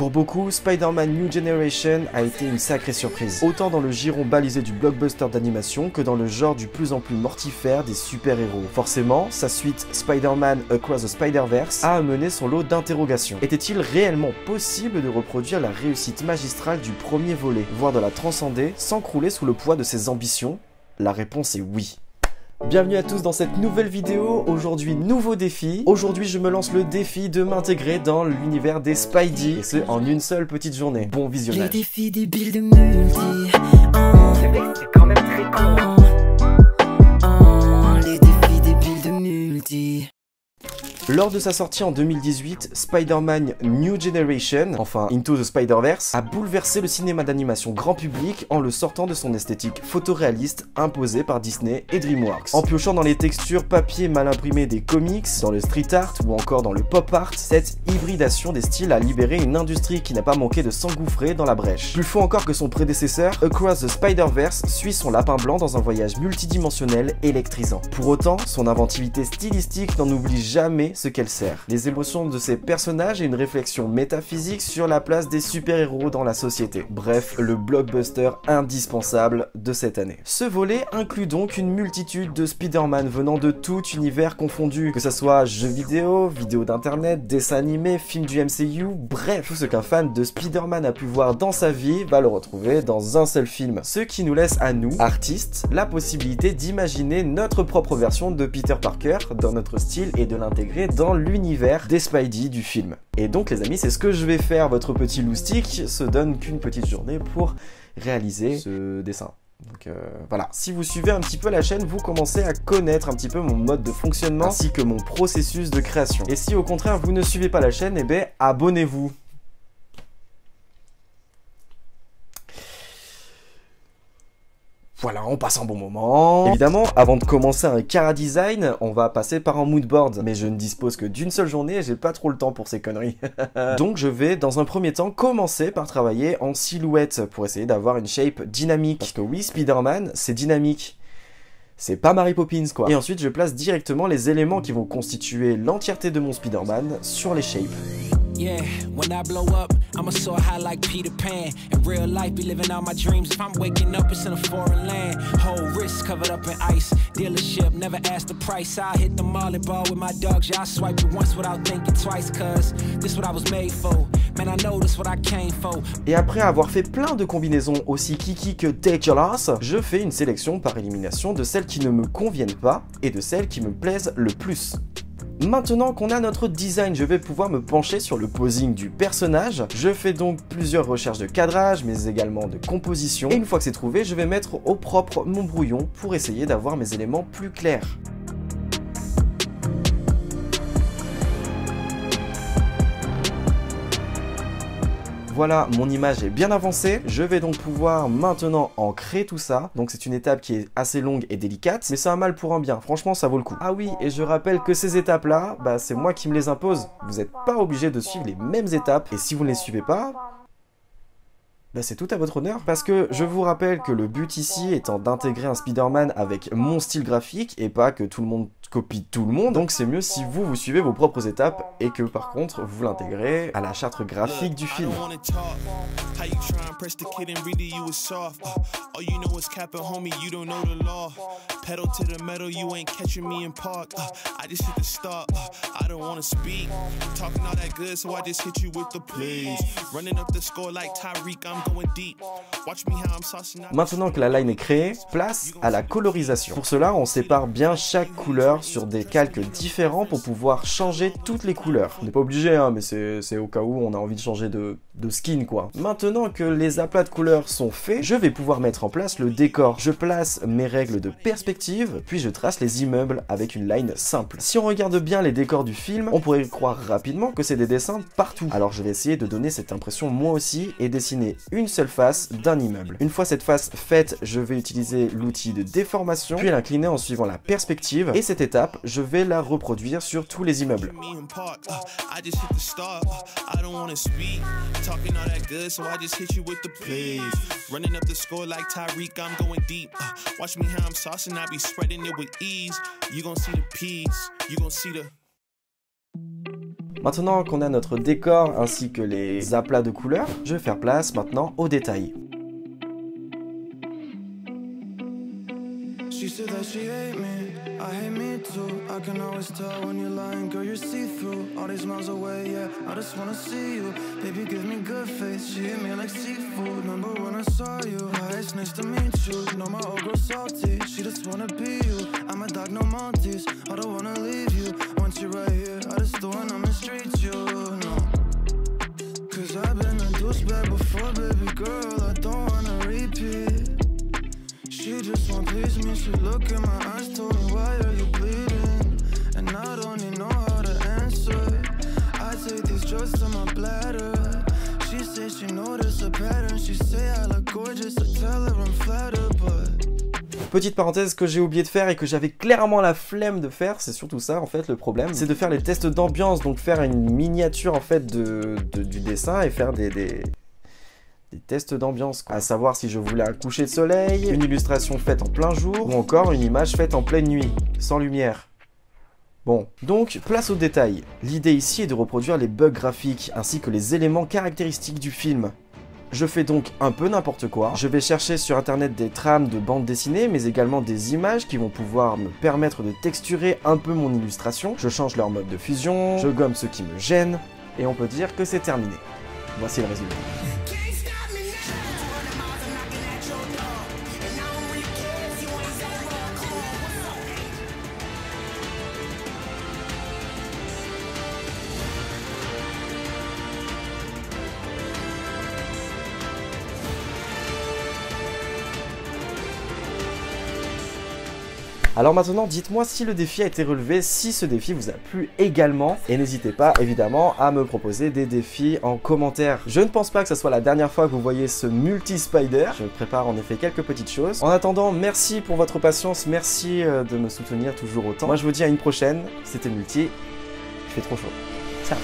Pour beaucoup, Spider-Man New Generation a été une sacrée surprise, autant dans le giron balisé du blockbuster d'animation que dans le genre du plus en plus mortifère des super-héros. Forcément, sa suite Spider-Man Across the Spider-Verse a amené son lot d'interrogations. Était-il réellement possible de reproduire la réussite magistrale du premier volet, voire de la transcender sans crouler sous le poids de ses ambitions? La réponse est oui. Bienvenue à tous dans cette nouvelle vidéo. Aujourd'hui, nouveau défi. Aujourd'hui, je me lance le défi de m'intégrer dans l'univers des Spidey, et ce en une seule petite journée. Bon visionnage. Les défis débiles de multi. C'est quand même très con. Les défis débiles de multi. Lors de sa sortie en 2018, Spider-Man New Generation, enfin Into the Spider-Verse, a bouleversé le cinéma d'animation grand public en le sortant de son esthétique photoréaliste imposée par Disney et DreamWorks. En piochant dans les textures papier mal imprimées des comics, dans le street art ou encore dans le pop art, cette hybridation des styles a libéré une industrie qui n'a pas manqué de s'engouffrer dans la brèche. Plus fou encore que son prédécesseur, Across the Spider-Verse suit son lapin blanc dans un voyage multidimensionnel électrisant. Pour autant, son inventivité stylistique n'en oublie jamais ce qu'elle sert. Les émotions de ses personnages et une réflexion métaphysique sur la place des super-héros dans la société. Bref, le blockbuster indispensable de cette année. Ce volet inclut donc une multitude de Spider-Man venant de tout univers confondu, que ce soit jeux vidéo, vidéos d'internet, dessins animés, films du MCU, bref, tout ce qu'un fan de Spider-Man a pu voir dans sa vie va le retrouver dans un seul film. Ce qui nous laisse à nous, artistes, la possibilité d'imaginer notre propre version de Peter Parker dans notre style et de l'intégrer dans l'univers des Spidey du film. Et donc les amis, c'est ce que je vais faire. Votre petit loustic se donne qu'une petite journée pour réaliser ce dessin. Donc voilà, si vous suivez un petit peu la chaîne, vous commencez à connaître un petit peu mon mode de fonctionnement ainsi que mon processus de création. Et si au contraire vous ne suivez pas la chaîne, eh bien abonnez-vous. Voilà, on passe un bon moment. Évidemment, avant de commencer un chara design, on va passer par un mood board. Mais je ne dispose que d'une seule journée et j'ai pas trop le temps pour ces conneries. Donc je vais, dans un premier temps, commencer par travailler en silhouette pour essayer d'avoir une shape dynamique. Parce que oui, Spider-Man, c'est dynamique. C'est pas Mary Poppins quoi. Et ensuite, je place directement les éléments qui vont constituer l'entièreté de mon Spider-Man sur les shapes. Yeah, when I blow up, I'ma soar high like Peter Pan. In real life, be living out my dreams. If I'm waking up, it's in a foreign land. Whole wrist covered up in ice. Dealership, never ask the price. I hit the mall and ball with my dogs. Yeah, I swipe it once without thinking twice. Cause this what I was made for. Man, I know this what I came for. Et après avoir fait plein de combinaisons aussi kiki que dégueulasses, je fais une sélection par élimination de celles qui ne me conviennent pas et de celles qui me plaisent le plus. Maintenant qu'on a notre design, je vais pouvoir me pencher sur le posing du personnage. Je fais donc plusieurs recherches de cadrage, mais également de composition. Et une fois que c'est trouvé, je vais mettre au propre mon brouillon pour essayer d'avoir mes éléments plus clairs. Voilà, mon image est bien avancée. Je vais donc pouvoir maintenant ancrer tout ça. Donc c'est une étape qui est assez longue et délicate, mais c'est un mal pour un bien. Franchement, ça vaut le coup. Ah oui, et je rappelle que ces étapes-là, bah, c'est moi qui me les impose. Vous n'êtes pas obligé de suivre les mêmes étapes. Et si vous ne les suivez pas, bah c'est tout à votre honneur, parce que je vous rappelle que le but ici étant d'intégrer un Spider-Man avec mon style graphique et pas que tout le monde copie tout le monde, donc c'est mieux si vous suivez vos propres étapes et que par contre vous l'intégrez à la charte graphique du film. Maintenant que la line est créée, place à la colorisation. Pour cela, on sépare bien chaque couleur sur des calques différents pour pouvoir changer toutes les couleurs. On n'est pas obligé, hein, mais c'est au cas où on a envie de changer de skin, quoi. Maintenant que les aplats de couleurs sont faits, je vais pouvoir mettre en place le décor. Je place mes règles de perspective, puis je trace les immeubles avec une line simple. Si on regarde bien les décors du film, on pourrait croire rapidement que c'est des dessins partout. Alors je vais essayer de donner cette impression moi aussi et dessiner une seule face d'un immeuble. Une fois cette face faite, je vais utiliser l'outil de déformation, puis l'incliner en suivant la perspective, et cette étape, je vais la reproduire sur tous les immeubles. Maintenant qu'on a notre décor ainsi que les aplats de couleurs, je vais faire place maintenant aux détails. She said that she hate me, I hate me too. I can always tell when you're lying, girl, you're see-through. All these miles away, yeah, I just wanna see you. Baby, give me good faith, she hit me like seafood. Remember when I saw you, hi, it's nice to meet you. Know my old girl salty, she just wanna be you. I'm a dog, no Maltese, I don't wanna leave you. Once you're right here, I just don't wanna mistreat you, no. Cause I've been a douchebag before, baby girl, I don't wanna repeat. She just won't please me, she look in my eyes, told me why are you bleeding? And I don't even know how to answer. I take these drugs to my bladder. She said she noticed a pattern, she say I look gorgeous, I tell her I'm flattered, but... Petite parenthèse que j'ai oublié de faire et que j'avais clairement la flemme de faire, c'est surtout ça en fait le problème, c'est de faire les tests d'ambiance, donc faire une miniature en fait du dessin et faire des tests d'ambiance, à savoir si je voulais un coucher de soleil, une illustration faite en plein jour, ou encore une image faite en pleine nuit, sans lumière. Bon, donc place aux détails. L'idée ici est de reproduire les bugs graphiques, ainsi que les éléments caractéristiques du film. Je fais donc un peu n'importe quoi, je vais chercher sur internet des trames de bande dessinée, mais également des images qui vont pouvoir me permettre de texturer un peu mon illustration, je change leur mode de fusion, je gomme ce qui me gêne, et on peut dire que c'est terminé. Voici le résultat. Alors maintenant, dites-moi si le défi a été relevé, si ce défi vous a plu également. Et n'hésitez pas, évidemment, à me proposer des défis en commentaire. Je ne pense pas que ce soit la dernière fois que vous voyez ce multi-spider. Je prépare en effet quelques petites choses. En attendant, merci pour votre patience, merci de me soutenir toujours autant. Moi, je vous dis à une prochaine. C'était Multi. Il fait trop chaud. Ciao.